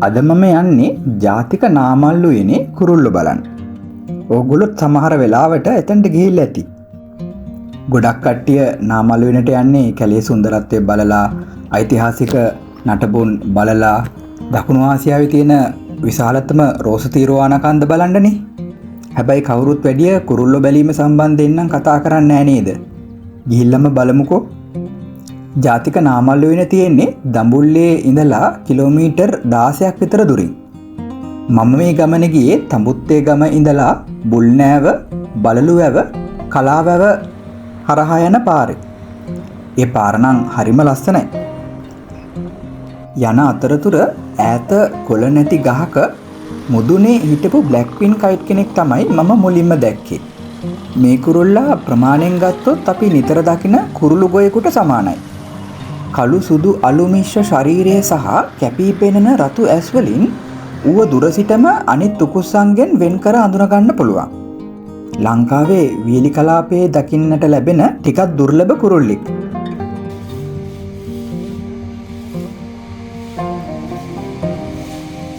අද මම යන්නේ ජාතික නාමල්ලුවේනේ කුරුල්ලෝ බලන්න. ඕගොල්ලෝ සමහර වෙලාවට එතනට ගිහිල්ලා ඇති. ගොඩක් කට්ටිය නාමල්ලුවෙනට යන්නේ කැලේ සුන්දරත්වය බලලා, ඓතිහාසික නටබුන් බලලා, දකුණු ආසියාවේ තියෙන විශාලතම රෝස තීරුවාන කන්ද බලන්නනේ. හැබැයි කවුරුත් වැඩිය කුරුල්ලෝ බැලීම සම්බන්ධයෙන් නම් කතා කරන්නේ නැහැ නේද? ගිහිල්ලාම බලමුකෝ. ජාතික නාමල්ලුවෙන තියෙන්නේ දඹුල්ලේ ඉඳලා කිලෝමීටර් 16ක් විතර දුරින්. මම මේ ගමන ගියේ තඹුත්තේ ගම ඉඳලා බුල්නෑව, බලලුවැව, කලාවැව හරහා යන පාරේ. ඒ පාර නම් හරිම ලස්සනයි. යන අතරතුර ඈත කොළ නැති ගහක මුදුනේ හිටපු බ්ලැක්වින් කයිට් කෙනෙක් තමයි මම මුලින්ම දැක්කේ. මේ කුරුල්ලා ප්‍රමාණයෙන් ගත්තොත් අපි නිතර දකින කුරුළු ගොයෙකුට සමානයි. කළු සුදු අලු මිශ්‍ර ශරීරය සහ කැපී පෙනෙන රතු ඇස් වලින් ඌව දුර සිටම අනිත් උකුස්සන්ගෙන් වෙන් කර අඳුන ගන්න පුළුවන්. ලංකාවේ වියලි කලාපයේ දකින්නට ලැබෙන ටිකක් දුර්ලභ කුරුල්ලෙක්.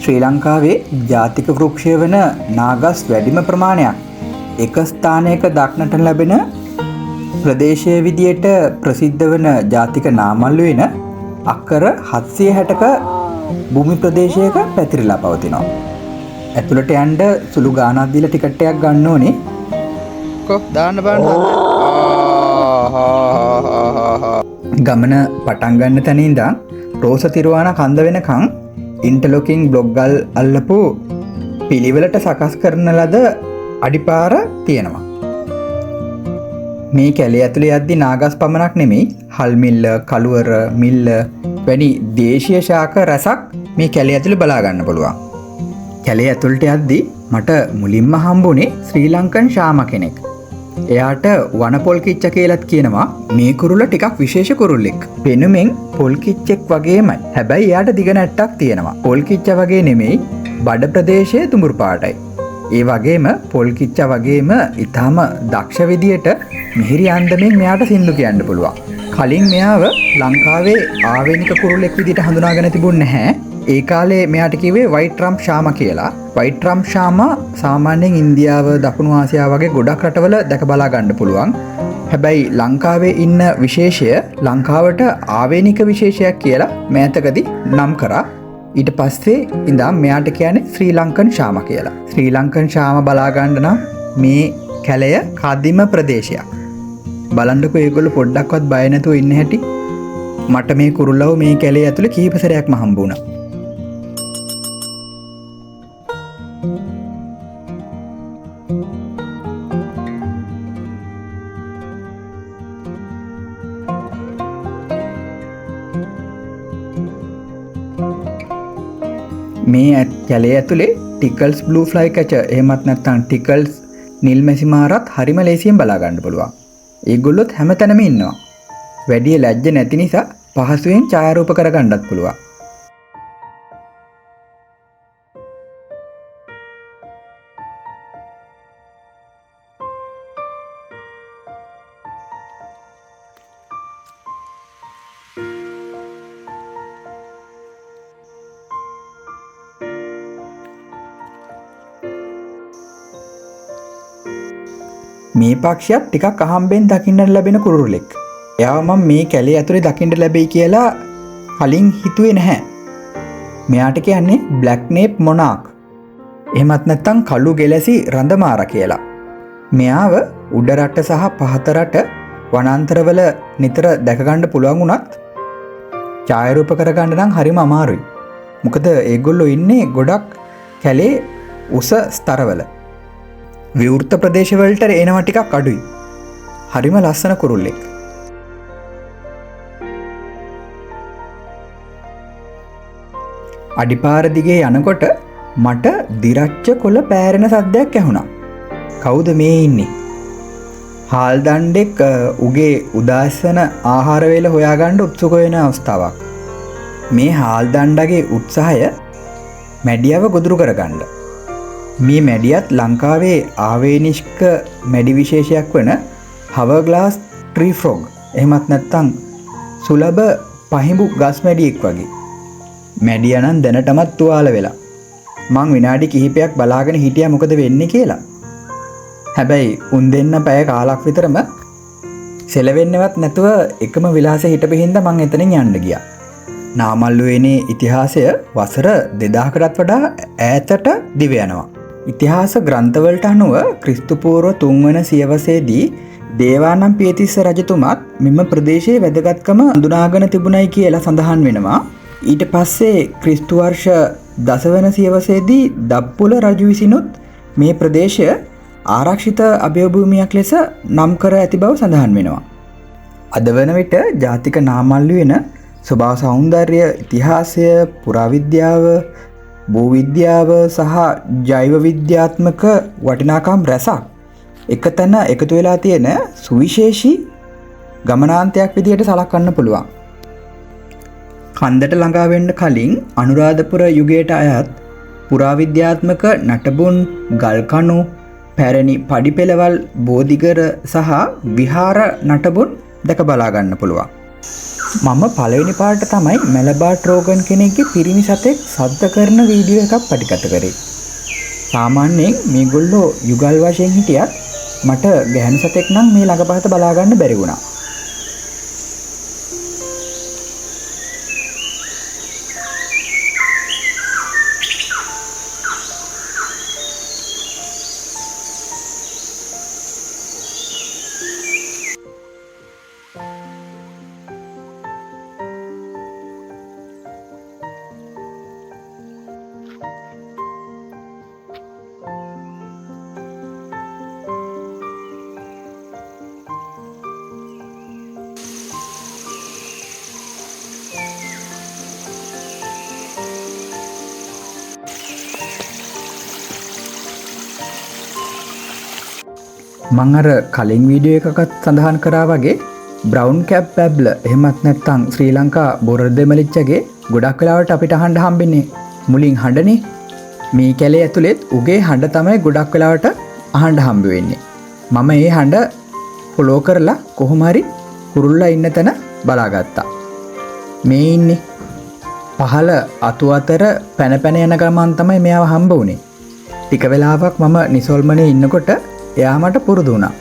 ශ්‍රී ලංකාවේ ජාතික වෘක්ෂය වන නාගස් වැඩිම ප්‍රමාණයක් එක ස්ථානයක දක්නට ලැබෙන ප්‍රදේශයේ විදියට ප්‍රසිද්ධ වන ජාතික නාමල්ලුවෙන අක්කර 760ක භූමි ප්‍රදේශයක පැතිරිලා පවතිනවා. ඇතුළට යන්න සුළු ගාණක් දීලා ටිකට් එකක් ගන්න ඕනේ. දාන්න බලන්න. ගමන පටන් ගන්න තැන ඉඳන් රෝස තිරුවාන කන්ද වෙනකන් ඉන්ටර්ලොකින් බ්ලොග්ගල් අල්ලපු පිළිවෙලට සකස් කරන ලද අඩිපාර තියෙනවා. මේ කැලේ ඇතුලේ යද්දි නාගස් පමණක් නෙමෙයි, හල් මිල්ල, කළුවර මිල්ල වැනි දේශීය ශාක රසක් මේ කැලේ ඇතුලේ බලා ගන්න පුළුවන්. කැලේ ඇතුළට යද්දි මට මුලින්ම හම්බුනේ ශ්‍රී ලංකන් ශාම කෙනෙක්. එයාට වන පොල් කිච්ච කියලාත් කියනවා. මේ කුරුල්ල ටිකක් විශේෂ කුරුල්ලෙක්. පෙනුමෙන් පොල් කිච්චෙක් වගේමයි. හැබැයි එයාට දිග නැට්ටක් තියෙනවා. පොල් කිච්ච වගේ නෙමෙයි, බඩ ප්‍රදේශයේ දුඹුරු පාටයි. ඒ වගේම පොල් කිච්ච වගේම ඊටාම දක්ෂ විදියට මිහිරි අන්දමින් මෙයාට සින්දු කියන්න පුළුවන්. කලින් මෙයාව ලංකාවේ ආවේනික කුරුල්ලෙක් විදියට හඳුනාගෙන තිබුණ නැහැ. ඒ කාලේ මෙයාට කිව්වේ වයිට් රම්ප් ශාම කියලා. වයිට් රම්ප් ශාම සාමාන්‍යයෙන් ඉන්දියාව, දකුණු ආසියාව වගේ ගොඩක් රටවල දැක බලා ගන්න පුළුවන්. හැබැයි ලංකාවේ ඉන්න විශේෂය ලංකාවට ආවේනික විශේෂයක් කියලා මෑතකදී නම් කරා. ඊට පස්සේ ඉඳන් මෙයාට කියන්නේ ශ්‍රී ලංකන් ශාම කියලා. ශ්‍රී ලංකන් ශාම බලා ගන්න නම් මේ කැලය කදිම ප්‍රදේශයක්. බලන්නකෝ ඒගොල්ලෝ පොඩ්ඩක්වත් බය නැතුව ඉන්න හැටි. මට මේ කුරුල්ලව මේ කැලේ ඇතුලේ කීප සැරයක්ම හම්බ වුණා. මේ කැලේ ඇතුලේ ටිකල්ස් බ්ලූ ෆ්ලයි කැචර් එහෙමත් නැත්නම් ටිකල්ස් නිල් මැසිමාරත් හරිම ලේසියෙන් බලා ගන්න පුළුවන්. ඒගොල්ලොත් හැමතැනම ඉන්නවා. වැඩි ලැජ්ජ නැති නිසා පහසුවෙන් ඡායාරූප කර ගන්නත් පුළුවන්. මේ පක්ෂියත් ටිකක් අහම්බෙන් දකින්න ලැබෙන කුරුල්ලෙක්. එයාව මම මේ කැලේ ඇතුලේ දකින්න ලැබෙයි කියලා කලින් හිතුවේ නැහැ. මෙයාට කියන්නේ බ්ලැක් නේප් මොනාක්. එහෙමත් නැත්නම් කළු ගෙලසි රඳමාර කියලා. මෙයාව උඩ රට සහ පහත රට වනාන්තරවල නිතර දැක ගන්න පුළුවන් වුණත් ඡායාරූප කර ගන්න නම් හරිම අමාරුයි. මොකද ඒගොල්ලෝ ඉන්නේ ගොඩක් කැලේ උස ස්තරවල. විවෘත ප්‍රදේශවලට එනවා ටිකක් අඩුයි. හරිම ලස්සන කුරුල්ලෙක්. අඩිපාර දිගේ යනකොට මට දිරච්ච කොළ පෑරෙන සද්දයක් ඇහුණා. කවුද මේ ඉන්නේ? හාල් දණ්ඩෙක් උගේ උදාසන ආහාර වේල හොයාගන්න උත්සුක වෙන අවස්ථාවක්. මේ හාල් දණ්ඩගේ උත්සාහය මැඩියව ගොදුරු කරගන්න. මේ මැඩියත් ලංකාවේ ආවේනික මැඩි විශේෂයක් වන හවර්ග්ලාස් ට්‍රී ෆ්‍රොග් එහෙමත් නැත්නම් සුලභ පහිඹු ගස් මැඩියෙක් වගේ. මැඩියානම් දැනටමත් තුවාල වෙලා. මං විනාඩි කිහිපයක් බලාගෙන හිටියා මොකද වෙන්නේ කියලා. හැබැයි උන් දෙන්න පැය කාලක් විතරම සෙලවෙන්නවත් නැතුව එකම විලාසෙ හිටපු හින්දා මං එතනින් යන්න ගියා. නාමල්ලුවේනේ ඉතිහාසය වසර 2000කටත් වඩා ඈතට දිව යනවා. ඉතිහාස ග්‍රන්ථවලට අනුව ක්‍රිස්තු පූර්ව 3 වන සියවසේදී දේවානම්පියතිස්ස රජතුමාත් මෙම ප්‍රදේශයේ වැදගත්කම හඳුනාගෙන තිබුණයි කියලා සඳහන් වෙනවා. ඊට පස්සේ ක්‍රිස්තු වර්ෂ 10 වන සියවසේදී දප්පුල රජු විසිනුත් මේ ප්‍රදේශය ආරක්ෂිත අභයභූමියක් ලෙස නම් කර ඇති බව සඳහන් වෙනවා. අද වන විට ජාතික නාමල්ලුවෙන ස්වභාව සෞන්දර්ය, ඉතිහාසය, පුරාවිද්‍යාව, භූවිද්‍යාව සහ ජෛව විද්‍යාත්මක වටිනාකම් රැසක් එකතැන එකතු වෙලා තියෙන සුවිශේෂී ගමනාන්තයක් විදිහට සලකන්න පුළුවන්. කන්දට ළඟා වෙන්න කලින් අනුරාධපුර යුගයට අයත් පුරාවිද්‍යාත්මක නටබුන්, ගල්කණු, පැරණි පඩිපෙළවල්, බෝධිඝර සහ විහාර නටබුන් දැක බලා ගන්න පුළුවන්. මම පළවෙනි පාට තමයි මැලබා ට්‍රෝගන් කෙනෙක්ගේ පිරිමි සතෙක් සද්ද කරන වීඩියෝ එකක් පටිගත කරේ. සාමාන්‍යයෙන් මේගොල්ලෝ යුගල් වශයෙන් හිටියත් මට ගැහැණු සතෙක් නම් මේ ළඟපහත බලා ගන්න බැරි වුණා. මං අර කලින් වීඩියෝ එකකත් සඳහන් කරා වගේ බ්‍රවුන් කැප් පැබ්ල එහෙමත් නැත්නම් ශ්‍රී ලංකා බොරද මලිච්චගේ ගොඩක් වෙලාවට අපිට අහන්න හම්බෙන්නේ මුලින් හඬනේ. මේ කැලේ ඇතුළෙත් උගේ හඬ තමයි ගොඩක් වෙලාවට අහන්න හම්බ වෙන්නේ. මම ඒ හඬ ෆලෝ කරලා කොහොම හරි කුරුල්ලා ඉන්න තැන බලාගත්තා. මේ ඉන්නේ පහළ අතු අතර පැන පැන යන ගමන් තමයි මෙයාව හම්බ වුනේ. ටික වෙලාවක් මම නිසල්මනේ ඉන්නකොට එයා මට පුරුදු වුණා.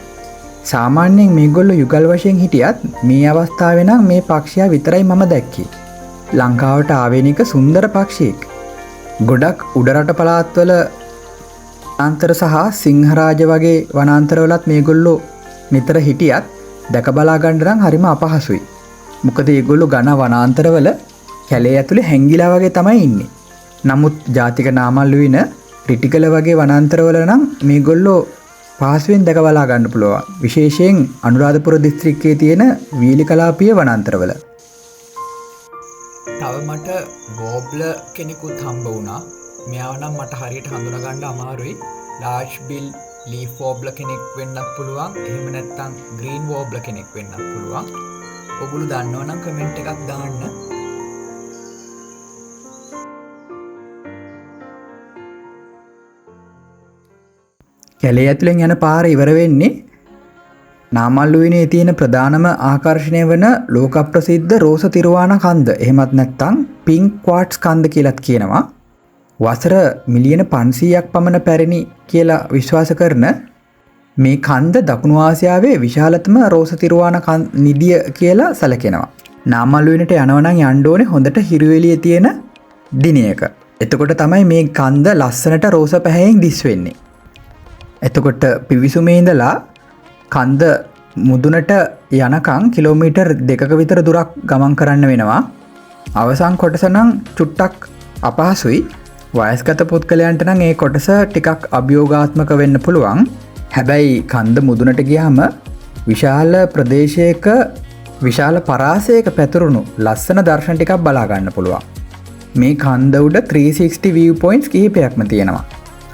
සාමාන්‍යයෙන් මේගොල්ලෝ යුගල් වශයෙන් හිටියත් මේ අවස්ථාවේ නම් මේ පක්ෂියා විතරයි මම දැක්කේ. ලංකාවට ආවේනික සුන්දර පක්ෂියෙක්. ගොඩක් උඩරට පළාත්වල වනාන්තර සහ සිංහරාජ වගේ වනාන්තරවලත් මේගොල්ලෝ නිතර හිටියත් දැක බලා ගන්න නම් හරිම අපහසුයි. මොකද මේගොල්ලෝ ඝන වනාන්තරවල කැලේ ඇතුලේ හැංගිලා වගේ තමයි ඉන්නේ. නමුත් ජාතික නාමල්ලුවින රිටිකල වගේ වනාන්තරවල නම් මේගොල්ලෝ පහසුවෙන් දැක බලා ගන්න පුළුවන්. විශේෂයෙන් අනුරාධපුර දිස්ත්‍රික්කයේ තියෙන වීලි කලාපීය වනාන්තරවල. තව මට වෝබ්ල කෙනෙකුත් හම්බ වුණා. මෙයාව නම් මට හරියට හඳුනා ගන්න අමාරුයි. ලාර්ජ් බිල් ලීෆ් වෝබ්ල කෙනෙක් වෙන්නත් පුළුවන්. එහෙම නැත්නම් ග්‍රීන් වෝබ්ල කෙනෙක් වෙන්නත් පුළුවන්. ඔගොල්ලෝ දන්නවනම් කමෙන්ට් එකක් දාන්න. කැලේ ඇතුලෙන් යන පාර ඉවර වෙන්නේ නාමල්ලුවිනේ තියෙන ප්‍රධානම ආකර්ෂණය වන ලෝක ප්‍රසිද්ධ රෝස තිරුවාන කන්ද. එහෙමත් නැත්නම් පින්ක් ක්වාට්ස් කන්ද කියලාත් කියනවා. වසර මිලියන 500ක් පමණ පැරණි කියලා විශ්වාස කරන මේ කන්ද දකුණු ආසියාවේ විශාලතම රෝස තිරුවාන නිදිය කියලා සැලකෙනවා. නාමල්ලුවිනට යනවා නම් යන්න ඕනේ හොඳට හිරු එළිය තියෙන දිනයක. එතකොට තමයි මේ කන්ද ලස්සනට රෝස පැහැයෙන් දිස් වෙන්නේ. එතකොට පිවිසුමේ ඉඳලා කන්ද මුදුනට යනකම් කිලෝමීටර් 2ක විතර දුරක් ගමන් කරන්න වෙනවා. අවසන් කොටස නම් චුට්ටක් අපහසුයි. වයස්ගත පුද්ගලයන්ට නම් ඒ කොටස ටිකක් අභියෝගාත්මක වෙන්න පුළුවන්. හැබැයි කන්ද මුදුනට ගියාම විශාල ප්‍රදේශයක විශාල පරාසයක පැතුරුණු ලස්සන දර්ශන ටිකක් බලා ගන්න පුළුවන්. මේ කන්ද උඩ 360 view points කිහිපයක්ම තියෙනවා.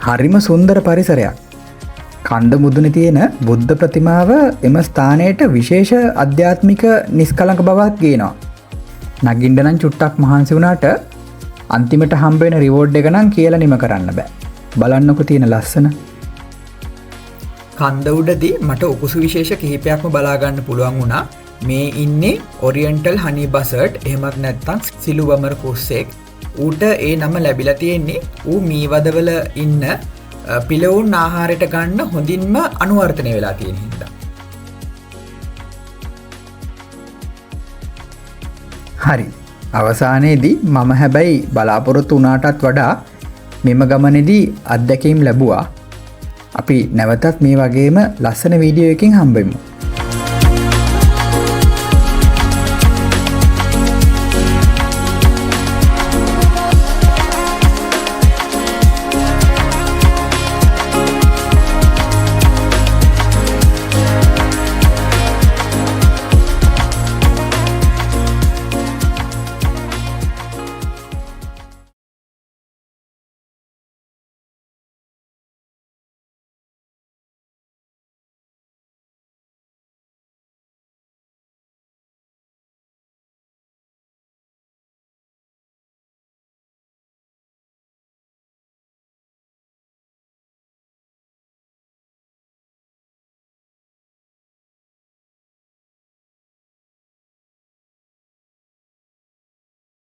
හරිම සුන්දර පරිසරයක්. කන්ද මුදුනේ තියෙන බුද්ධ ප්‍රතිමාව එම ස්ථානයට විශේෂ අධ්‍යාත්මික නිස්කලංක බවක් ගේනවා. නගින්න නම් චුට්ටක් මහන්සි වුණාට අන්තිමට හම්බ වෙන රිවෝඩ් එක නම් කියලා නිම කරන්න බෑ. බලන්නකෝ තියෙන ලස්සන. කන්ද උඩදී මට උකුසු විශේෂ කිහිපයක්ම බලා ගන්න පුළුවන් වුණා. මේ ඉන්නේ ඔරියන්ටල් හනි බසර්ට් එහෙමත් නැත්නම් සිළුවමර කුස්සෙක්. ඌට ඒ නම ලැබිලා තියෙන්නේ ඌ මීවදවල ඉන්න පිලවුන් ආහාරයට ගන්න හොඳින්ම අනුවර්තනය වෙලා තියෙන හින්දා. හරි. අවසානයේදී මම හැබැයි බලාපොරොත්තු වුණාටත් වඩා මෙම ගමනේදී අත්දැකීම් ලැබුවා. අපි නැවතත් මේ වගේම ලස්සන වීඩියෝ එකකින් හම්බෙමු.